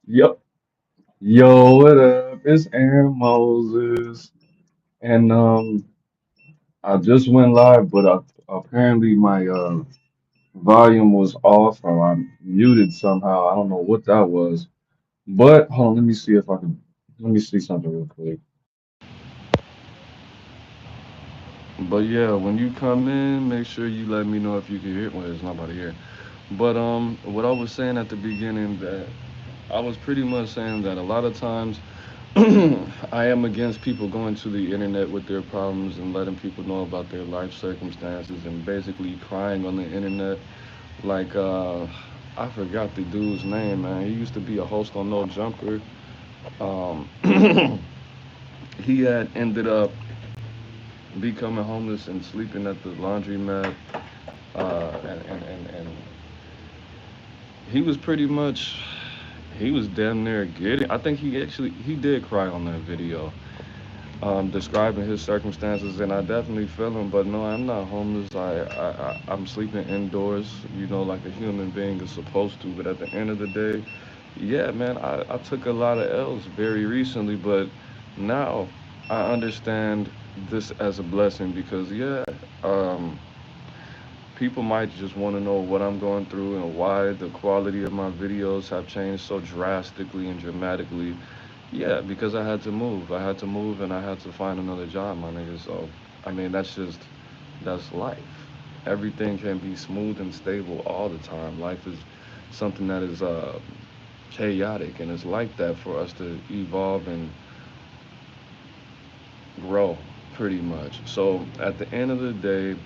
Yep. Yo, what up? It's Aaron Moses. And I just went live, but apparently my volume was off or I'm muted somehow. I don't know what that was. But hold on, let me see if I can let me see something real quick. But yeah, when you come in, make sure you let me know if you can hear. Well, there's nobody here. But what I was saying at the beginning that I was pretty much saying that a lot of times I am against people going to the internet with their problems and letting people know about their life circumstances and basically crying on the internet. Like, I forgot the dude's name, man. He used to be a host on No Jumper. Um, he had ended up becoming homeless and sleeping at the laundromat. And he was pretty much, he was damn near getting, I think he did cry on that video. Describing his circumstances, and I definitely feel him. But no, I'm not homeless. I'm sleeping indoors, like a human being is supposed to. But at the end of the day, yeah, man, I took a lot of L's very recently, but now I understand this as a blessing because yeah, um, people might just want to know what I'm going through and why the quality of my videos have changed so drastically and dramatically. Yeah, because I had to move. I had to move and I had to find another job, my nigga. So, I mean, that's life. Everything can be smooth and stable all the time. Life is something that is chaotic, and it's like that for us to evolve and grow, pretty much. So, at the end of the day,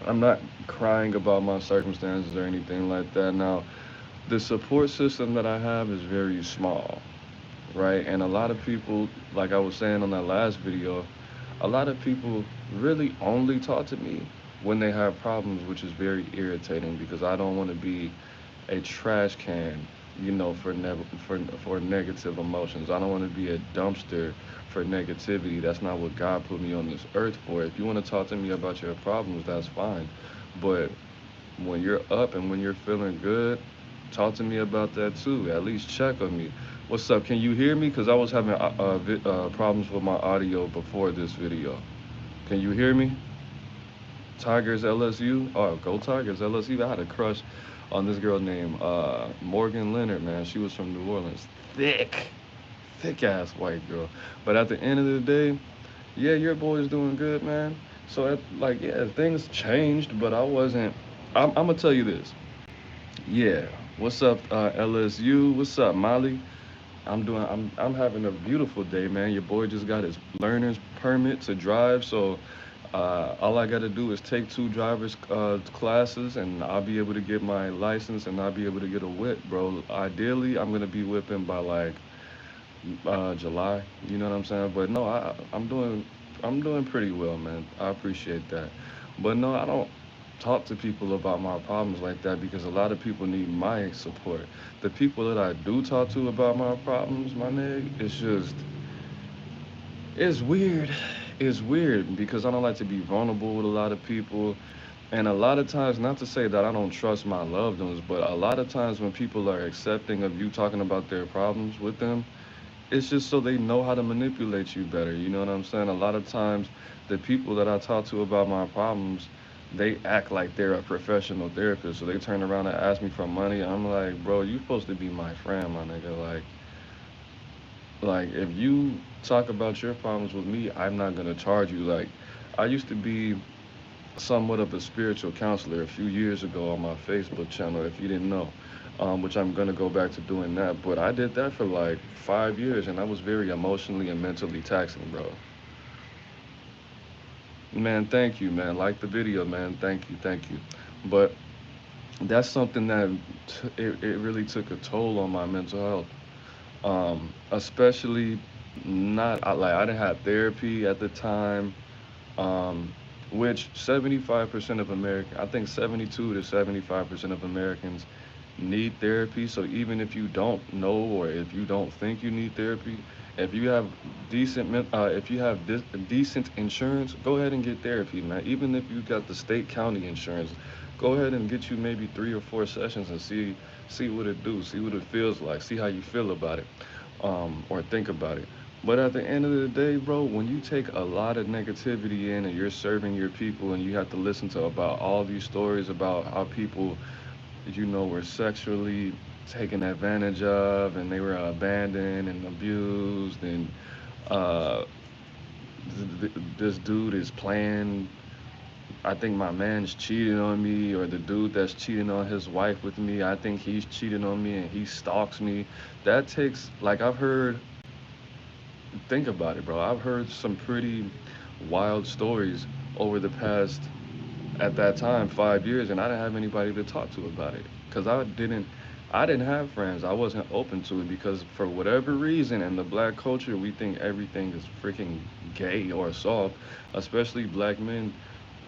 I'm not crying about my circumstances or anything like that. Now, the support system that I have is very small, right? And a lot of people, like I was saying on that last video, a lot of people really only talk to me when they have problems, which is very irritating because I don't want to be a trash can, for negative emotions. I don't want to be a dumpster for negativity. That's not what God put me on this earth for. If you want to talk to me about your problems, that's fine. But when you're up and when you're feeling good, talk to me about that too. At least check on me. What's up? Can you hear me? Because I was having problems with my audio before this video. Can you hear me? Tigers LSU. Oh, go Tigers LSU. I had a crush on this girl named Morgan Leonard, man. She was from New Orleans. Thick ass white girl. But at the end of the day, yeah, your boy's doing good, man. So, yeah, things changed, but I wasn't. I'm gonna tell you this. Yeah. What's up, LSU? What's up, Molly? I'm having a beautiful day, man. Your boy just got his learner's permit to drive, so all I got to do is take two driver's classes, and I'll be able to get my license, and I'll be able to get a whip, bro. Ideally, I'm gonna be whipping by like July. You know what I'm saying? But no, I'm doing pretty well, man. I appreciate that. But no, I don't talk to people about my problems like that because a lot of people need my support. The people that I do talk to about my problems, my nigga, it's weird. It's weird because I don't like to be vulnerable with a lot of people. And a lot of times, not to say that I don't trust my loved ones, but a lot of times when people are accepting of you talking about their problems with them, it's just so they know how to manipulate you better. You know what I'm saying? A lot of times, the people that I talk to about my problems, they act like they're a professional therapist. So they turn around and ask me for money. I'm like, bro, you supposed to be my friend, my nigga. Like if you talk about your problems with me, I'm not gonna charge you. Like, I used to be somewhat of a spiritual counselor a few years ago on my Facebook channel, if you didn't know, which I'm gonna go back to doing that. But I did that for like 5 years, and that was very emotionally and mentally taxing, bro. Man, thank you, man. Like the video, man. Thank you. But that's something that it really took a toll on my mental health. Especially not like I didn't have therapy at the time. um, which 75% of Americans, I think 72 to 75% of Americans need therapy. So even if you don't know or if you don't think you need therapy, if you have if you have decent insurance, go ahead and get therapy, man. Even if you got the state county insurance, Go ahead and get you maybe 3 or 4 sessions and see what it do, see what it feels like, see how you feel about it, or think about it. But at the end of the day, bro, when you take a lot of negativity in and you're serving your people and you have to listen to about all these stories about how people, were sexually taken advantage of and they were abandoned and abused and uh, this dude is playing. I think my man's cheating on me, or the dude that's cheating on his wife with me, I think he's cheating on me and he stalks me. That takes, like, I've heard, think about it, bro. I've heard some pretty wild stories over the past, at that time, 5 years, and I didn't have anybody to talk to about it because I didn't have friends. I wasn't open to it because for whatever reason in the black culture, we think everything is freaking gay or soft, especially black men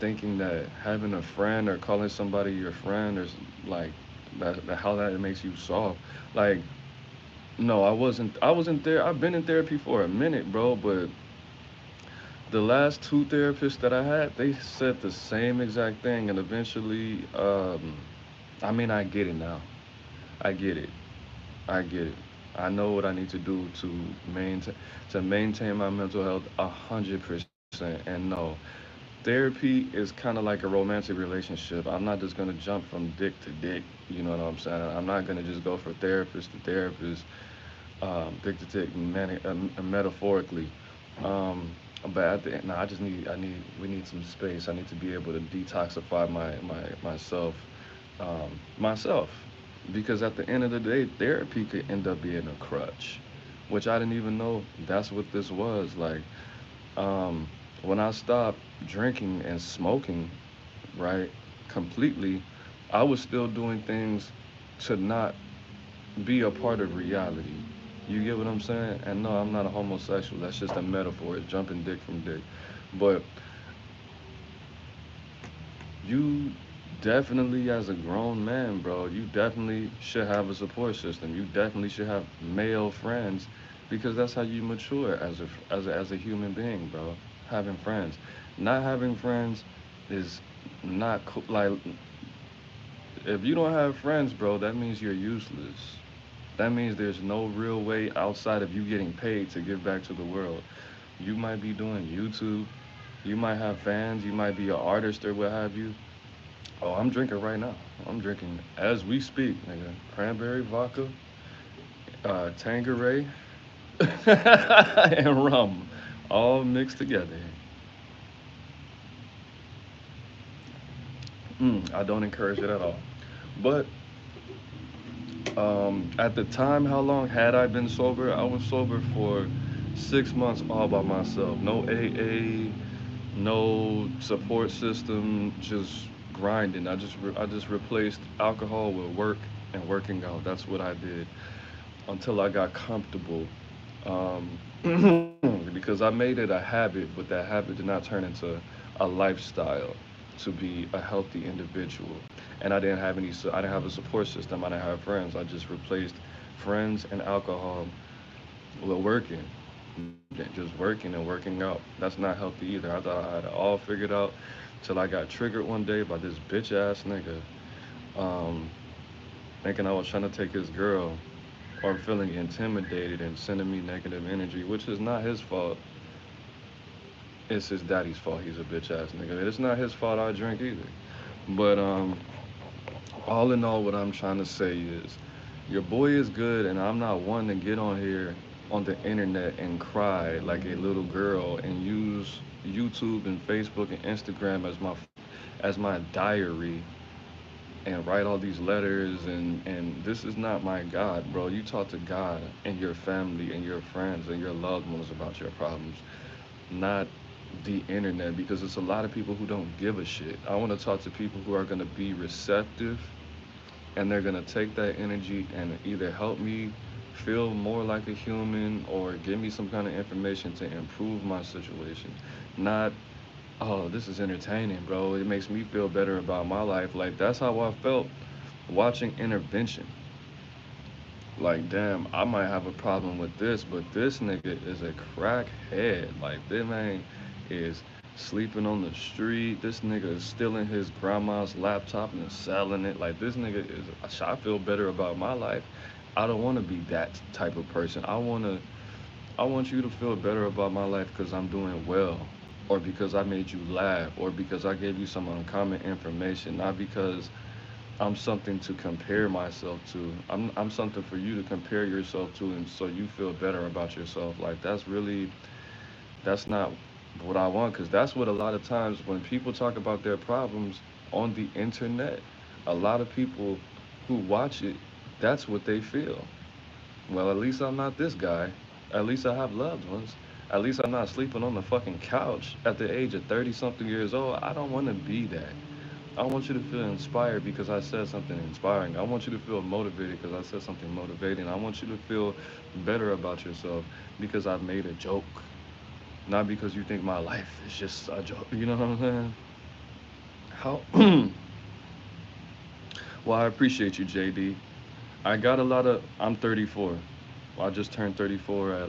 thinking that having a friend or calling somebody your friend or like that how that makes you soft. Like, no, I wasn't there. I've been in therapy for a minute, bro, but the last two therapists that I had, they said the same exact thing, and eventually, I mean, I get it now. I get it. I get it. I know what I need to do to maintain my mental health 100%. And no, therapy is kind of like a romantic relationship. I'm not just gonna jump from dick to dick. You know what I'm saying? I'm not gonna just go from therapist to therapist, dick to dick, metaphorically. Um, but at the end, no, we need some space. I need to be able to detoxify myself, myself, because at the end of the day, therapy could end up being a crutch, which I didn't even know that's what this was. Like, um, when I stopped drinking and smoking, right, completely, I was still doing things to not be a part of reality. You get what I'm saying? And no, I'm not a homosexual. That's just a metaphor. It's jumping dick from dick. But you definitely, as a grown man, bro, you definitely should have a support system. You definitely should have male friends because that's how you mature as a human being, bro. Having friends. Not having friends is not cool. Like, if you don't have friends, bro, that means you're useless. That means there's no real way outside of you getting paid to give back to the world. You might be doing YouTube, you might have fans, you might be an artist or what have you. Oh, I'm drinking right now. I'm drinking as we speak, nigga. Cranberry vodka, Tanqueray, and rum, all mixed together. I don't encourage it at all. But at the time, how long had I been sober? I was sober for 6 months all by myself. No AA, no support system, just grinding. I just replaced alcohol with work and working out. That's what I did until I got comfortable. Um, because I made it a habit, but that habit did not turn into a lifestyle to be a healthy individual. And I didn't have a support system. I didn't have friends. I just replaced friends and alcohol with working, just working and working out. That's not healthy either. I thought I had it all figured out till I got triggered one day by this bitch ass nigga, um, thinking I was trying to take his girl or feeling intimidated and sending me negative energy, which is not his fault. It's his daddy's fault. He's a bitch ass nigga. It's not his fault I drink either. But all in all, what I'm trying to say is, your boy is good, and I'm not one to get on here on the internet and cry like a little girl and use YouTube and Facebook and Instagram as my diary and write all these letters, and this is not my God, bro. You talk to God and your family and your friends and your loved ones about your problems, not the internet, because it's a lot of people who don't give a shit. I want to talk to people who are going to be receptive, and they're going to take that energy and either help me feel more like a human or give me some kind of information to improve my situation. Not, oh, this is entertaining, bro. It makes me feel better about my life. Like, that's how I felt watching Intervention. Like, damn, I might have a problem with this, but this nigga is a crackhead. Like, this man is sleeping on the street. This nigga is stealing his grandma's laptop and selling it. Like this nigga is. I feel better about my life. I don't want to be that type of person. I want you to feel better about my life because I'm doing well, or because I made you laugh, or because I gave you some uncommon information, not because I'm something to compare myself to. I'm something for you to compare yourself to, and so you feel better about yourself. Like that's not what I want, because that's what a lot of times when people talk about their problems on the internet, a lot of people who watch it, that's what they feel. Well, at least I'm not this guy. At least I have loved ones. At least I'm not sleeping on the fucking couch at the age of 30 something years old. I don't want to be that. I want you to feel inspired because I said something inspiring. I want you to feel motivated because I said something motivating. I want you to feel better about yourself because I've made a joke, not because you think my life is just a joke. You know what I'm saying? How? Well, I appreciate you, JD. I got a lot of. I'm 34. I just turned 34 at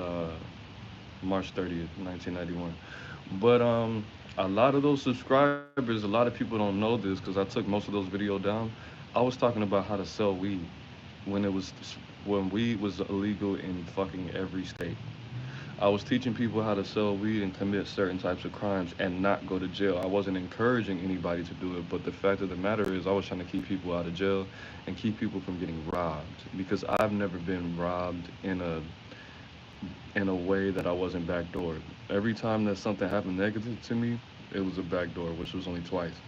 March 30th, 1991. But a lot of those subscribers, a lot of people don't know this because I took most of those videos down. I was talking about how to sell weed when it was when weed was illegal in fucking every state. I was teaching people how to sell weed and commit certain types of crimes and not go to jail. I wasn't encouraging anybody to do it, but the fact of the matter is I was trying to keep people out of jail and keep people from getting robbed because I've never been robbed in a way that I wasn't backdoored. Every time that something happened negative to me, it was a backdoor, which was only twice.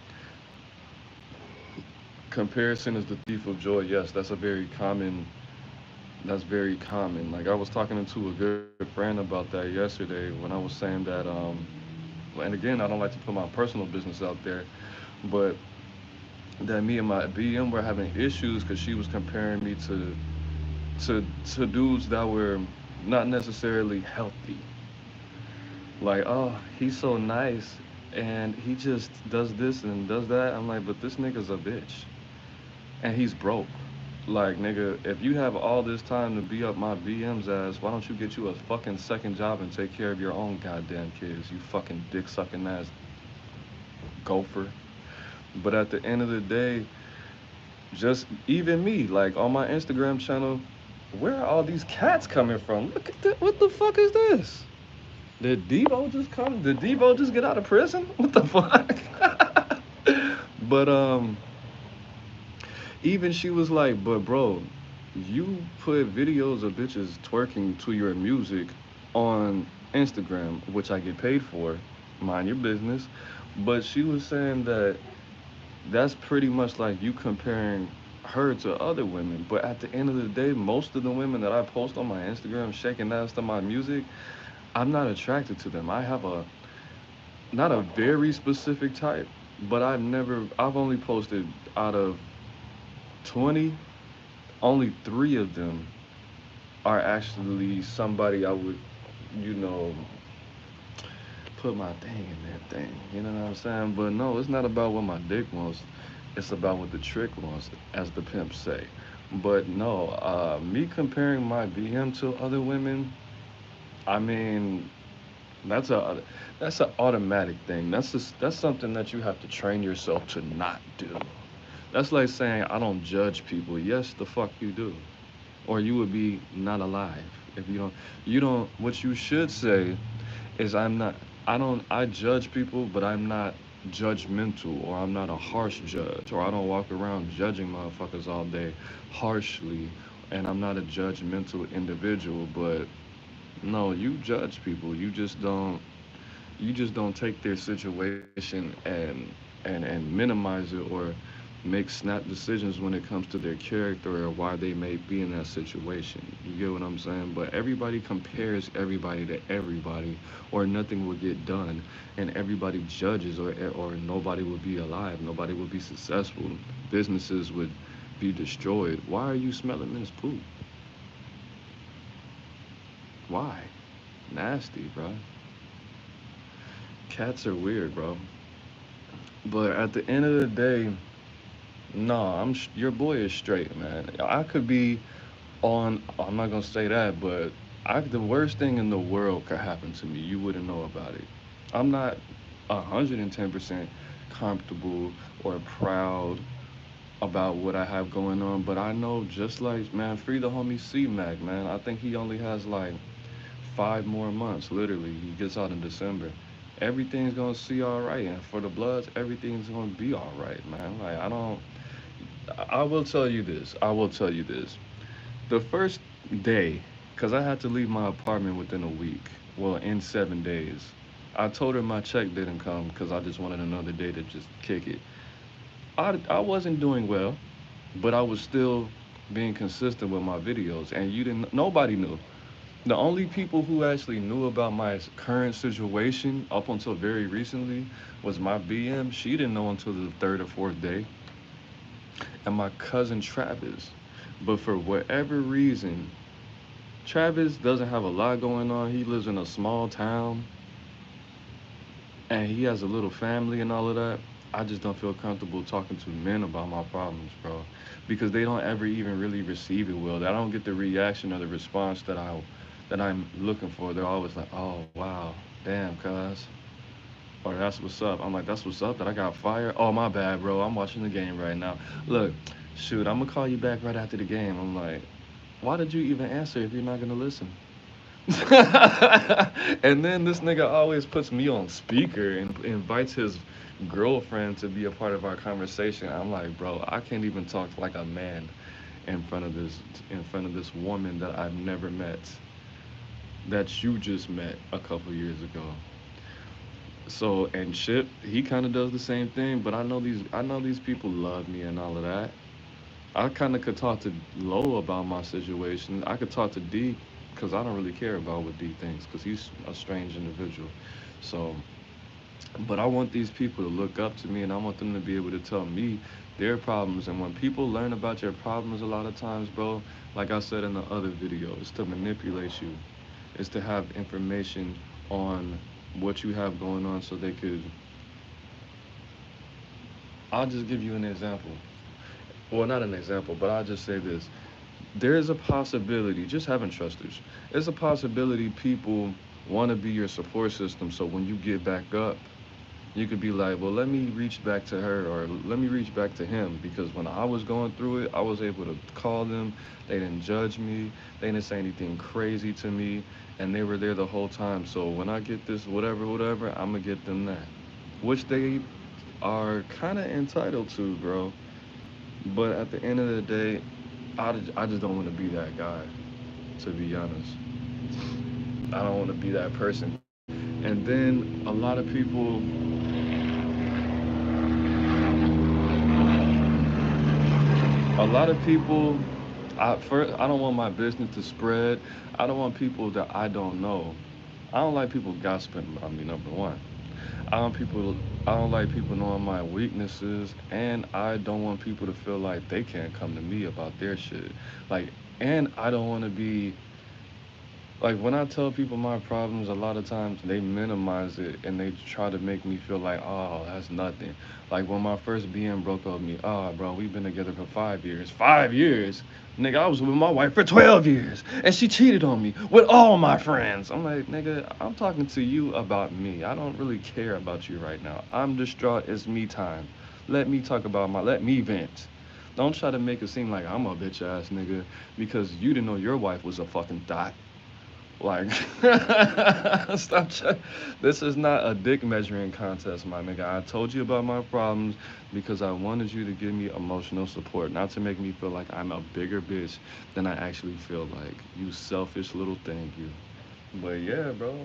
Comparison is the thief of joy. Yes, that's very common. Like I was talking to a good friend about that yesterday when I was saying that and again, I don't like to put my personal business out there, but that me and my BM were having issues because she was comparing me to dudes that were not necessarily healthy. Like, oh, he's so nice and he just does this and does that. I'm like, but this nigga's a bitch and he's broke. Like, nigga, if you have all this time to be up my BM's ass, why don't you get you a fucking second job and take care of your own goddamn kids, you fucking dick sucking ass gopher. But at the end of the day, just even me, like on my Instagram channel, where are all these cats coming from? Look at that. What the fuck is this? Did Devo just come? Did Devo just get out of prison? What the fuck? But even she was like, but bro, you put videos of bitches twerking to your music on Instagram, which I get paid for. Mind your business. But she was saying that that's pretty much like you comparing her to other women. But at the end of the day, most of the women that I post on my Instagram shaking ass to my music, I'm not attracted to them. I have a not a very specific type, but I've only posted out of 20, only three of them are actually somebody I would, you know, put my thing in that thing. You know what I'm saying? But no, it's not about what my dick wants. It's about what the trick wants, as the pimps say. But no, me comparing my BM to other women, I mean, that's a that's an automatic thing. That's something that you have to train yourself to not do. That's like saying I don't judge people. Yes, the fuck you do, or you would be not alive if you don't. You don't. What you should say is I judge people, but I'm not judgmental, or I'm not a harsh judge, or I don't walk around judging motherfuckers all day harshly, and I'm not a judgmental individual. But no, you judge people. You just don't take their situation and minimize it, or make snap decisions when it comes to their character or why they may be in that situation. You get what I'm saying? But everybody compares everybody to everybody, or nothing will get done, and everybody judges, or nobody will be alive, nobody will be successful, businesses would be destroyed. Why are you smelling this poop? Why? Nasty, bro. Cats are weird, bro. But at the end of the day, no, your boy is straight, man. I could be on. I'm not gonna say that, but the worst thing in the world could happen to me. You wouldn't know about it. I'm not. 110% comfortable or proud about what I have going on, but I know just like, man, free the homie C Mac, man. I think he only has like 5 more months, literally. He gets out in December. Everything's gonna see all right, and for the Bloods, everything's gonna be all right, man. Like I don't. I will tell you this. I will tell you this. The first day, cause I had to leave my apartment within a week. Well, in 7 days. I told her my check didn't come because I just wanted another day to just kick it. I wasn't doing well, but I was still being consistent with my videos, and you didn't. Nobody knew. The only people who actually knew about my current situation up until very recently was my BM. She didn't know until the third or fourth day, and my cousin Travis. But for whatever reason, Travis doesn't have a lot going on. He lives in a small town, and he has a little family and all of that. I just don't feel comfortable talking to men about my problems, bro, because they don't ever even really receive it well. I don't get the reaction or the response that I'm looking for. They're always like, "Oh wow, damn, cuz," or "That's what's up." I'm like, "That's what's up." That I got fired. Oh my bad, bro. I'm watching the game right now. Look, shoot, I'm gonna call you back right after the game. I'm like, why did you even answer if you're not gonna listen? And then this nigga always puts me on speaker and invites his girlfriend to be a part of our conversation. I'm like, bro, I can't even talk like a man in front of this woman that I've never met, that you just met a couple years ago. So and Chip, he kind of does the same thing, but I know these people love me and all of that. I kind of could talk to Lo about my situation. I could talk to D because I don't really care about what D thinks because he's a strange individual. So, but I want these people to look up to me and I want them to be able to tell me their problems. And when people learn about your problems, a lot of times, bro, like I said in the other video, it's to manipulate you, it's to have information on what you have going on so they could. I'll just give you an example. Well, not an example, but I'll just say this. There is a possibility, just having trusters, there's a possibility people want to be your support system. So when you get back up, you could be like, well, let me reach back to her or let me reach back to him because when I was going through it, I was able to call them. They didn't judge me. They didn't say anything crazy to me. And they were there the whole time. So when I get this, whatever, whatever, I'm going to get them that, which they are kind of entitled to, bro. But at the end of the day, I just don't want to be that guy, to be honest. I don't want to be that person. And then a lot of people, first, I don't want my business to spread. I don't want people that I don't know. I don't like people gossiping about me, number one. I don't people I don't like people knowing my weaknesses, and I don't want people to feel like they can't come to me about their shit. Like, and I don't want to be like when I tell people my problems, a lot of times they minimize it and they try to make me feel like, oh, that's nothing. Like when my first BM broke up with me, oh, bro, we've been together for 5 years. 5 years? Nigga, I was with my wife for 12 years and she cheated on me with all my friends. I'm like, nigga, I'm talking to you about me. I don't really care about you right now. I'm distraught. It's me time. Let me vent. Don't try to make it seem like I'm a bitch ass nigga because you didn't know your wife was a fucking thot. Like, stop. This is not a dick measuring contest, my nigga. I told you about my problems because I wanted you to give me emotional support, not to make me feel like I'm a bigger bitch than I actually feel like. You selfish little thing, you. But yeah, bro.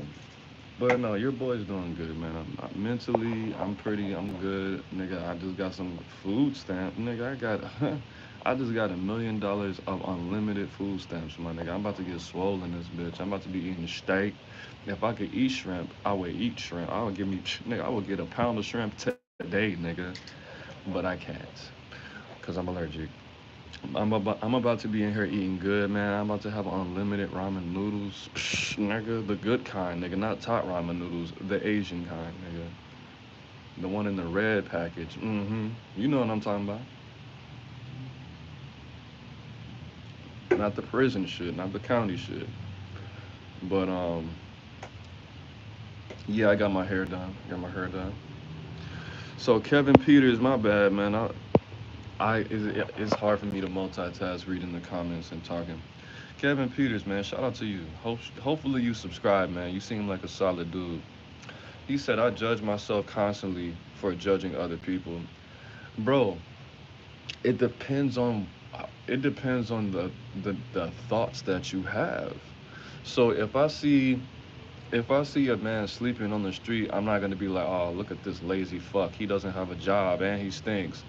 But no, your boy's doing good, man. Mentally, I'm good, nigga. I just got some food stamp, nigga. I just got $1 million of unlimited food stamps, my nigga. I'm about to get swollen, this bitch. I'm about to be eating steak. If I could eat shrimp, I would eat shrimp. Nigga, I would get a pound of shrimp today, nigga. But I can't, cause I'm allergic. I'm about to be in here eating good, man. I'm about to have unlimited ramen noodles. Psh, nigga, the good kind, nigga, not top ramen noodles, the Asian kind, nigga. The one in the red package. You know what I'm talking about. Not the prison shit, not the county shit. But Yeah, I got my hair done. Got my hair done. So Kevin Peters, my bad, man. It's hard for me to multitask, reading the comments and talking. Kevin Peters, man, shout out to you. Hopefully you subscribe, man. You seem like a solid dude. He said, I judge myself constantly for judging other people. Bro, it depends on the thoughts that you have. So if I see a man sleeping on the street, I'm not gonna be like, oh, look at this lazy fuck. He doesn't have a job and he stinks.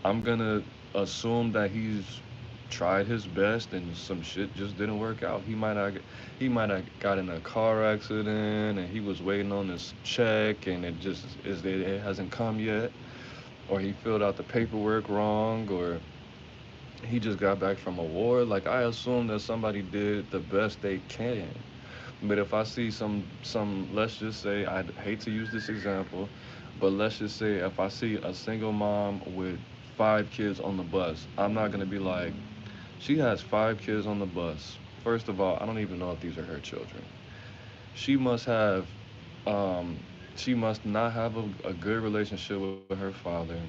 I'm gonna assume that he's tried his best and some shit just didn't work out. He might have got in a car accident and he was waiting on his check and it hasn't come yet, or he filled out the paperwork wrong, or he just got back from a war. Like, I assume that somebody did the best they can. But if I see some, let's just say, I hate to use this example, but let's just say if I see a single mom with 5 kids on the bus, I'm not gonna be like, she has 5 kids on the bus. First of all, I don't even know if these are her children. She must have, um, she must not have a good relationship with her father.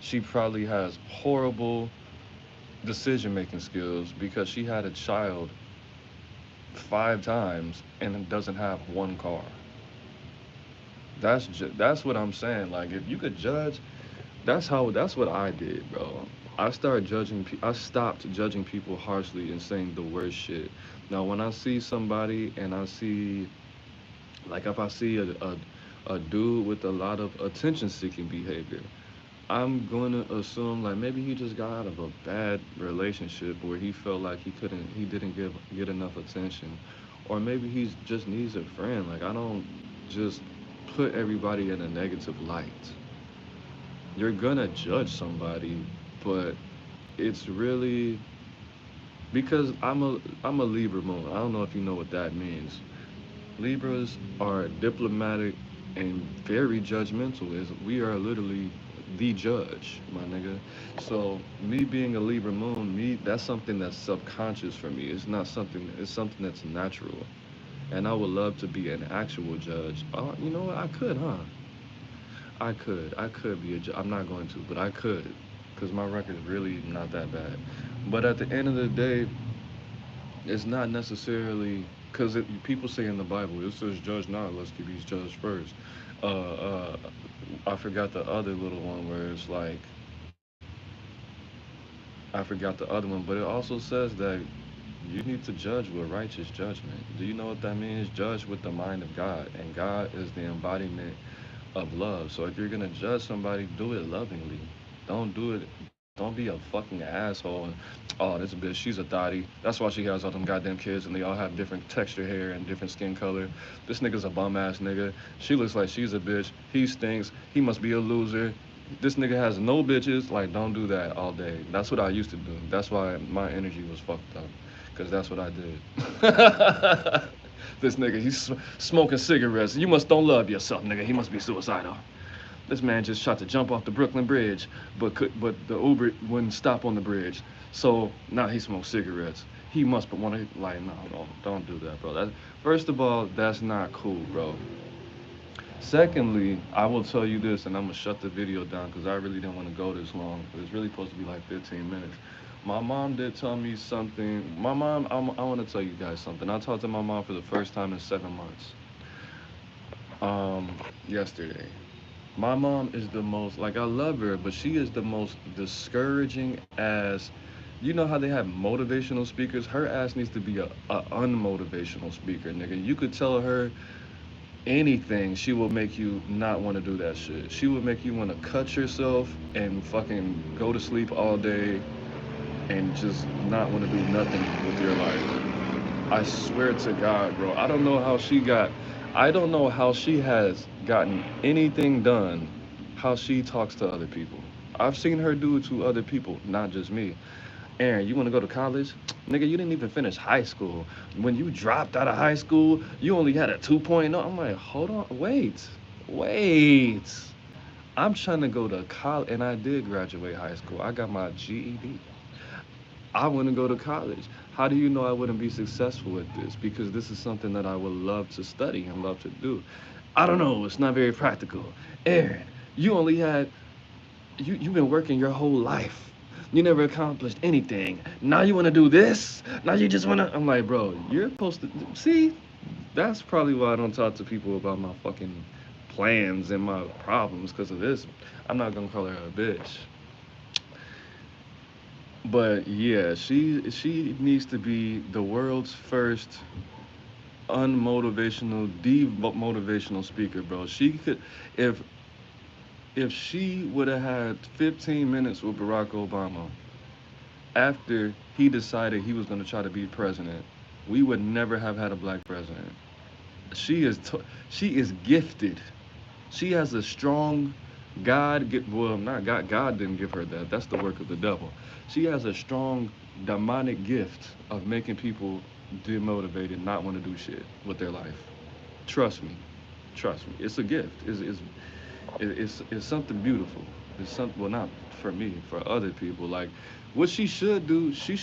She probably has horrible decision making skills because she had a child 5 times and doesn't have one car. That's what I'm saying. Like, if you could judge, that's what I did, bro. I stopped judging people harshly and saying the worst shit. Now, when I see somebody and I see, like, if I see a dude with a lot of attention seeking behavior, I'm going to assume like maybe he just got out of a bad relationship where he felt like he didn't get enough attention, or maybe he just needs a friend. Like, I don't just put everybody in a negative light. You're gonna judge somebody, but it's really because I'm a Libra moon. I don't know if you know what that means. Libras are diplomatic and very judgmental. Is We are literally the judge, my nigga. So me being a Libra moon, me that's something that's subconscious for me. It's not something. It's something that's natural. And I would love to be an actual judge. Oh, you know what? I could, huh? I could. I could be a judge. I'm not going to, but I could, because my record is really not that bad. But at the end of the day, it's not necessarily because people say in the Bible it says judge not, lest you be judged first. Uh, I forgot the other little one where it's like I forgot the other one, but it also says that you need to judge with righteous judgment. Do you know what that means? Judge with the mind of God, and God is the embodiment of love. So if you're gonna judge somebody, do it lovingly. Don't do it. Don't be a fucking asshole. And, oh, this bitch, she's a thotty. That's why she has all them goddamn kids, and they all have different texture hair and different skin color. This nigga's a bum ass nigga. She looks like she's a bitch. He stinks. He must be a loser. This nigga has no bitches. Like, don't do that all day. That's what I used to do. That's why my energy was fucked up. Cause that's what I did. This nigga, he's smoking cigarettes. You must don't love yourself, nigga. He must be suicidal. This man just tried to jump off the Brooklyn Bridge, but the Uber wouldn't stop on the bridge. So now he smokes cigarettes. He must want to like no, don't do that, bro. First of all, that's not cool, bro. Secondly, I will tell you this, and I'm gonna shut the video down because I really didn't want to go this long. It's really supposed to be like 15 minutes. My mom did tell me something. I want to tell you guys something. I talked to my mom for the first time in 7 months. Yesterday. My mom is the most like I love her, but she is the most discouraging ass. You know how they have motivational speakers? Her ass needs to be a unmotivational speaker, nigga. You could tell her anything, she will make you not want to do that shit. She will make you want to cut yourself and fucking go to sleep all day and just not want to do nothing with your life. I swear to God, bro. I don't know how she has gotten anything done, how she talks to other people. I've seen her do it to other people, not just me. Aaron, you want to go to college? Nigga, you didn't even finish high school. When you dropped out of high school, you only had a 2.0. I'm like, hold on, wait. I'm trying to go to college, and I did graduate high school. I got my GED. I want to go to college. How do you know I wouldn't be successful at this? Because this is something that I would love to study and love to do. I don't know, it's not very practical. Aaron, you only had you've been working your whole life. You never accomplished anything. Now you want to do this? Now you just want to. I'm like, bro, you're supposed to see. That's probably why I don't talk to people about my fucking plans and my problems because of this. I'm not gonna call her a bitch, but yeah, she needs to be the world's first unmotivational, demotivational speaker, bro. She could, if she would have had 15 minutes with Barack Obama after he decided he was going to try to be president, we would never have had a black president. She is she is gifted. She has a strong well, not God. God didn't give her that. That's the work of the devil. She has a strong demonic gift of making people demotivated, not want to do shit with their life. Trust me. Trust me. It's a gift. It's something beautiful. It's something, well, not for me, for other people. Like, what she should do, she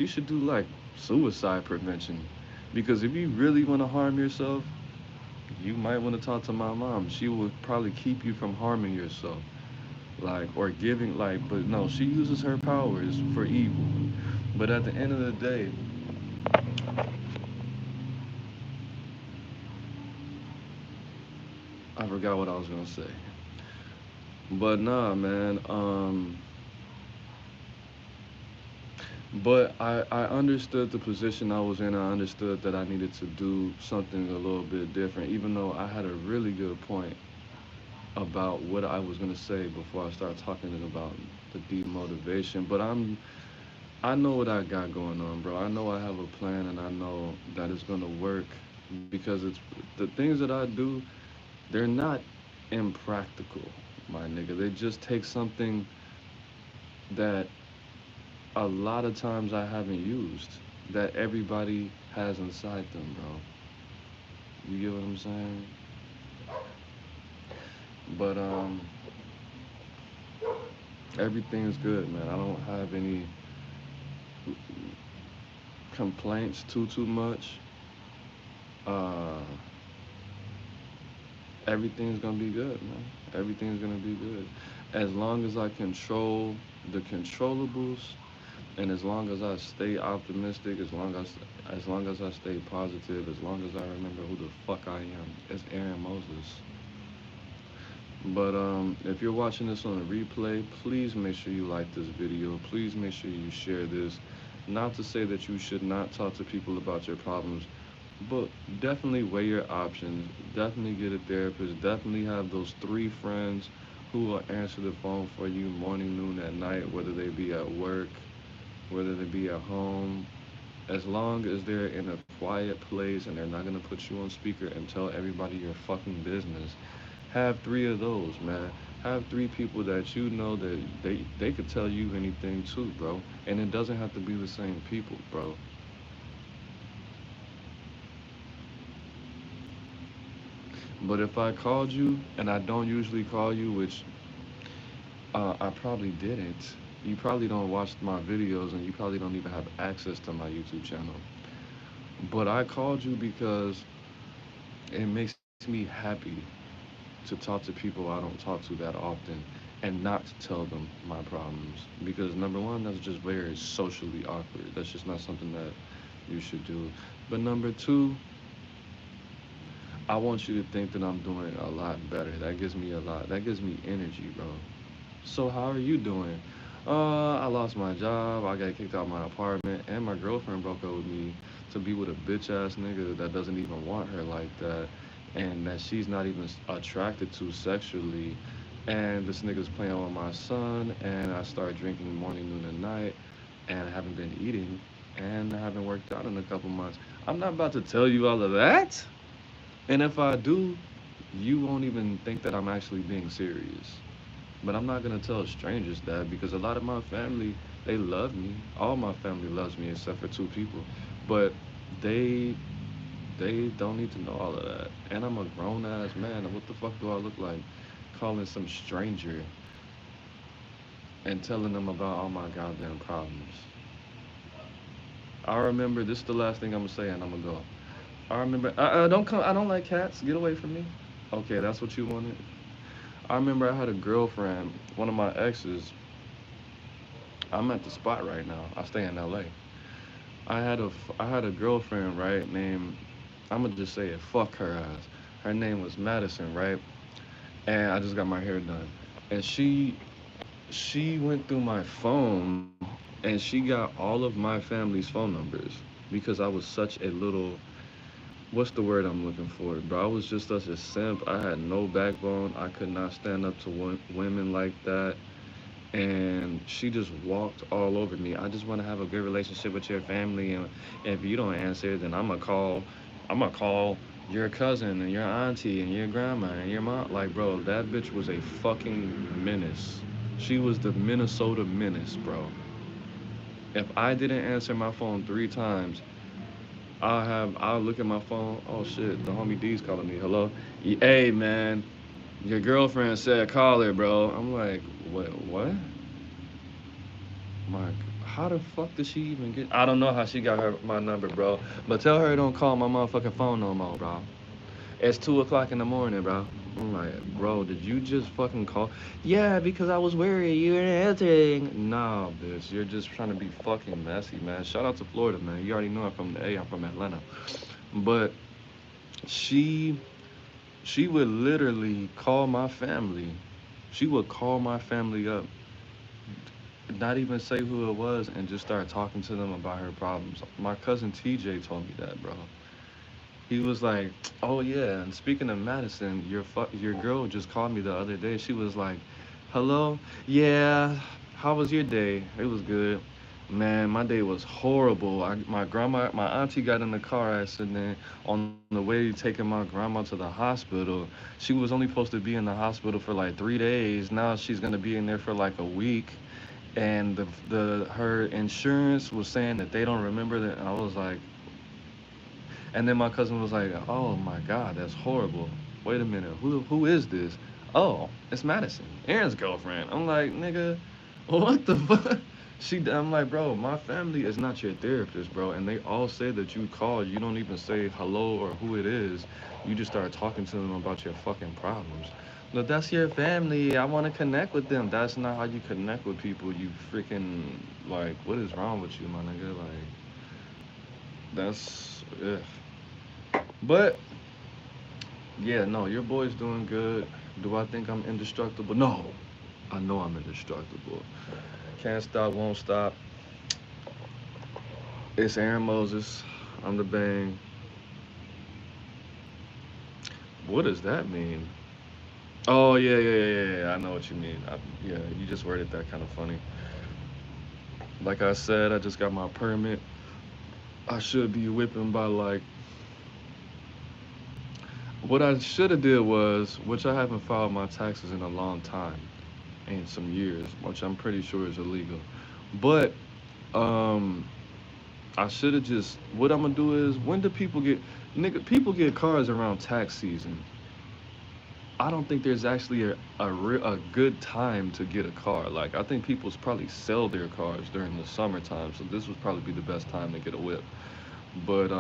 should do like suicide prevention. Because if you really want to harm yourself, you might want to talk to my mom. She would probably keep you from harming yourself. Like, or giving, like, but no, she uses her powers for evil. But at the end of the day, I forgot what I was gonna say. But nah, man. But I understood the position I was in. I understood that I needed to do something a little bit different, even though I had a really good point about what I was gonna say before I started talking about the demotivation. But I know what I got going on, bro. I know I have a plan, and I know that it's gonna work because it's the things that I do. They're not impractical, my nigga. They just take something that a lot of times I haven't used that everybody has inside them, bro. You get what I'm saying? But everything's good, man. I don't have any complaints too much. Uh, everything's gonna be good, man. Everything's gonna be good as long as I control the controllables, and as long as I stay optimistic, as long as I stay positive, as long as I remember who the fuck I am as Aaron Moses. But if you're watching this on a replay, please make sure you like this video. Please make sure you share this. Not to say that you should not talk to people about your problems, but definitely weigh your options. Definitely get a therapist. Definitely have those three friends who will answer the phone for you morning, noon, at night, whether they be at work, whether they be at home. As long as they're in a quiet place and they're not gonna put you on speaker and tell everybody your fucking business, have three of those, man. Have three people that you know that they could tell you anything too, bro. And it doesn't have to be the same people, bro. But if I called you and I don't usually call you, which I probably didn't, you probably don't watch my videos and you probably don't even have access to my YouTube channel. But I called you because it makes me happy to talk to people I don't talk to that often and not tell them my problems. Because number one, that's just very socially awkward. That's just not something that you should do. But number two, I want you to think that I'm doing a lot better. That gives me a lot. That gives me energy, bro. So how are you doing? I lost my job. I got kicked out of my apartment, and my girlfriend broke up with me to be with a bitch ass nigga that doesn't even want her like that, and that she's not even attracted to sexually. And this nigga's playing with my son, and I started drinking morning, noon, and night, and I haven't been eating, and I haven't worked out in a couple months. I'm not about to tell you all of that. And if I do, you won't even think that I'm actually being serious. But I'm not gonna tell strangers that because a lot of my family, they love me. All my family loves me except for two people. But they they don't need to know all of that. And I'm a grown ass man. And what the fuck do I look like calling some stranger and telling them about all my goddamn problems? I remember this is the last thing I'm gonna say and I'm gonna go. I remember. Don't come. I don't like cats. Get away from me. Okay, that's what you wanted. I remember I had a girlfriend. One of my exes. I'm at the spot right now. I stay in LA. I had a girlfriend, right, named, I'm gonna just say it, fuck her ass. Her name was Madison, right? And I just got my hair done. And she went through my phone and she got all of my family's phone numbers because I was such a little, what's the word I'm looking for, bro? I was just such a simp. I had no backbone. I could not stand up to women like that. And she just walked all over me. I just want to have a good relationship with your family, and if you don't answer, then I'm gonna call your cousin and your auntie and your grandma and your mom. Like, bro, that bitch was a fucking menace. She was the Minnesota menace, bro. If I didn't answer my phone 3 times, I'll look at my phone. Oh shit, the homie D's calling me. Hello, hey man, your girlfriend said call her, bro. I'm like, what? My, how the fuck did she even get? I don't know how she got my number, bro. But tell her don't call my motherfucking phone no more, bro. It's 2 o'clock in the morning, bro. I'm like, bro, did you just fucking call? Yeah, because I was worried you weren't answering. Nah, bitch, you're just trying to be fucking messy, man. Shout out to Florida, man. You already know I'm from the A. I'm from Atlanta. But she she would literally call my family. She would call my family up, not even say who it was, and just start talking to them about her problems. My cousin TJ told me that, bro. He was like, "Oh yeah, and speaking of Madison, your girl just called me the other day. She was like, "Hello, yeah, how was your day? It was good." Man, my day was horrible. My auntie got in a car accident on the way taking my grandma to the hospital. She was only supposed to be in the hospital for like 3 days. Now she's gonna be in there for like a week, and the her insurance was saying that they don't remember that. I was like, and then my cousin was like, "Oh my God, that's horrible. Wait a minute, who is this? Oh, it's Madison, Aaron's girlfriend." I'm like, "Nigga, what the fuck?" I'm like, "Bro, my family is not your therapist, bro." And they all say that you call, you don't even say hello or who it is. You just start talking to them about your fucking problems. But that's your family. I want to connect with them. That's not how you connect with people. You freaking, like, what is wrong with you, my nigga? Like, that's, ugh. But yeah, no, your boy's doing good. Do I think I'm indestructible? No, I know I'm indestructible. Can't stop, won't stop. It's Aaron Moses. I'm the bang. What does that mean? Oh yeah. I know what you mean. Yeah, you just worded that kind of funny. Like I said, I just got my permit. I should be whipping by like. What I should have did was, which I haven't filed my taxes in a long time, in some years, which I'm pretty sure is illegal. But um, I should have just. What I'm gonna do is, when do people get, nigga? People get cars around tax season. I don't think there's actually a good time to get a car. Like, I think people probably sell their cars during the summertime, so this would probably be the best time to get a whip. But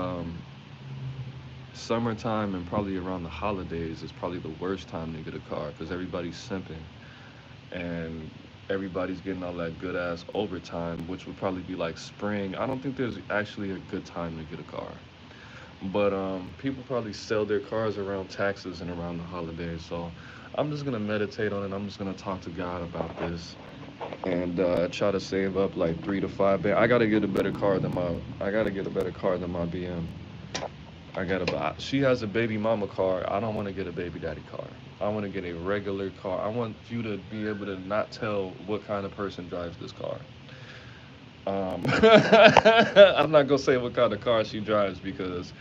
summertime and probably around the holidays is probably the worst time to get a car because everybody's simping and everybody's getting all that good ass overtime, which would probably be like spring. I don't think there's actually a good time to get a car. But people probably sell their cars around taxes and around the holidays. So I'm just gonna meditate on it. I'm just gonna talk to God about this and try to save up like 3 to 5 I gotta get a better car than my. I gotta get a better car than my BM. I gotta buy. She has a baby mama car. I don't want to get a baby daddy car. I want to get a regular car. I want you to be able to not tell what kind of person drives this car. I'm not gonna say what kind of car she drives because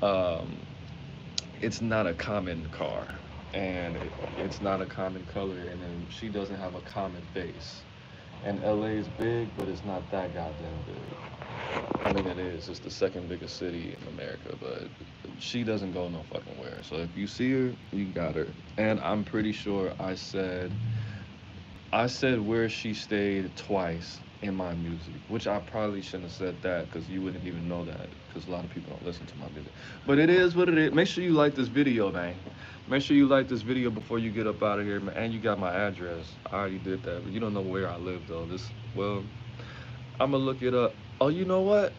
um, it's not a common car, and it's not a common color, and then she doesn't have a common face. And LA is big, but it's not that goddamn big. I mean, it is. It's the second biggest city in America, but she doesn't go no fucking where. So if you see her, you got her. And I'm pretty sure I said where she stayed twice. in my music, which I probably shouldn't have said that because you wouldn't even know that because a lot of people don't listen to my music. But it is what it is. Make sure you like this video, man. Make sure you like this video before you get up out of here, man. And you got my address. I already did that, but you don't know where I live though. Well, I'm gonna look it up. Oh, you know what?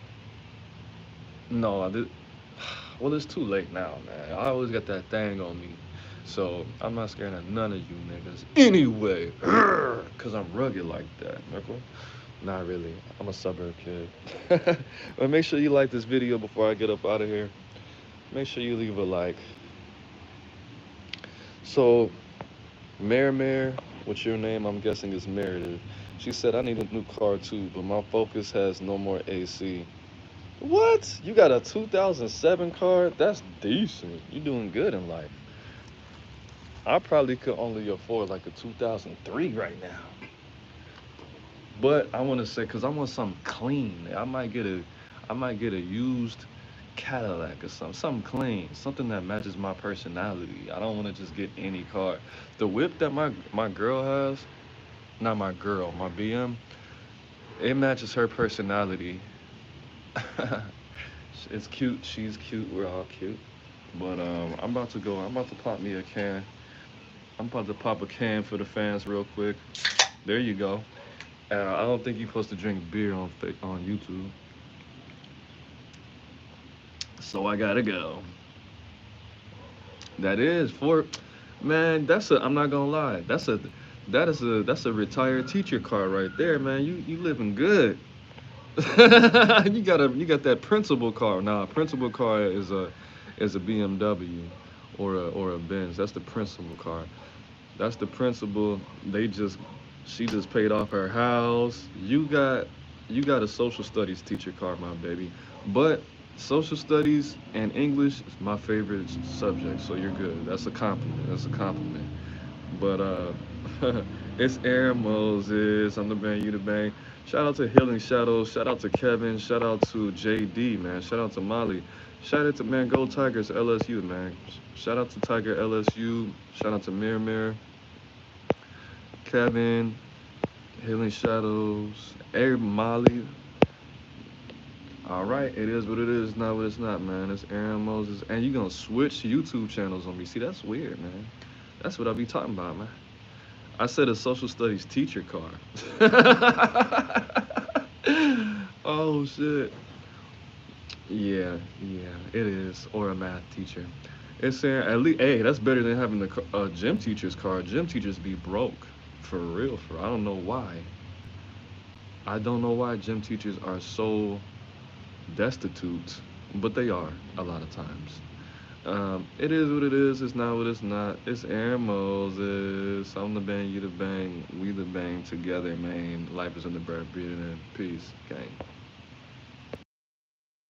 No, I did. Well, it's too late now, man. I always got that thing on me. So I'm not scared of none of you niggas. Anyway, cause I'm rugged like that, nigga. Not really. I'm a suburb kid. But make sure you like this video before I get up out of here. Make sure you leave a like. So, Mare, what's your name? I'm guessing is Meredith. She said, I need a new car too, but my Focus has no more AC. What? You got a 2007 car? That's decent. You doing good in life. I probably could only afford like a 2003 right now. But I want to say, cause I want something clean. I might get a used Cadillac or something clean, something that matches my personality. I don't want to just get any car. The whip that my girl has, not my girl, my BM, it matches her personality. It's cute. She's cute. We're all cute. But I'm about to go. I'm about to pop me a can. I'm about to pop a can for the fans real quick. There you go. I don't think you're supposed to drink beer on YouTube, so I gotta go. That is for, man. That's a. I'm not gonna lie. That's a retired teacher car right there, man. You living good. You got that principal car. Now, a principal car is a BMW or a Benz. That's the principal car. That's the principal. She just paid off her house. You got a social studies teacher card, my baby. But social studies and English is my favorite subject, so you're good. That's a compliment. That's a compliment. But it's Aaron Moses. I'm the bang, you the bang. Shout out to Healing Shadows. Shout out to Kevin. Shout out to JD, man. Shout out to Molly. Shout out to man Go Tigers LSU, man. Shout out to Tiger LSU. Shout out to Mir, Kevin, Healing Shadows, Air Molly. All right, it is what it is, not what it's not, man. It's Aaron Moses, and you gonna switch YouTube channels on me? See, that's weird, man. That's what I be talking about, man. I said a social studies teacher car. Oh shit. Yeah, it is, or a math teacher. It's saying at least, hey, that's better than having a gym teacher's car. Gym teachers be broke, for real. I don't know why. I don't know why gym teachers are so destitute, but they are a lot of times. It is what it is. It's not what it's not. It's Aaron Moses. I'm the bang, you the bang. We the bang together, man. Life is in the breath, breathing in. Peace, gang.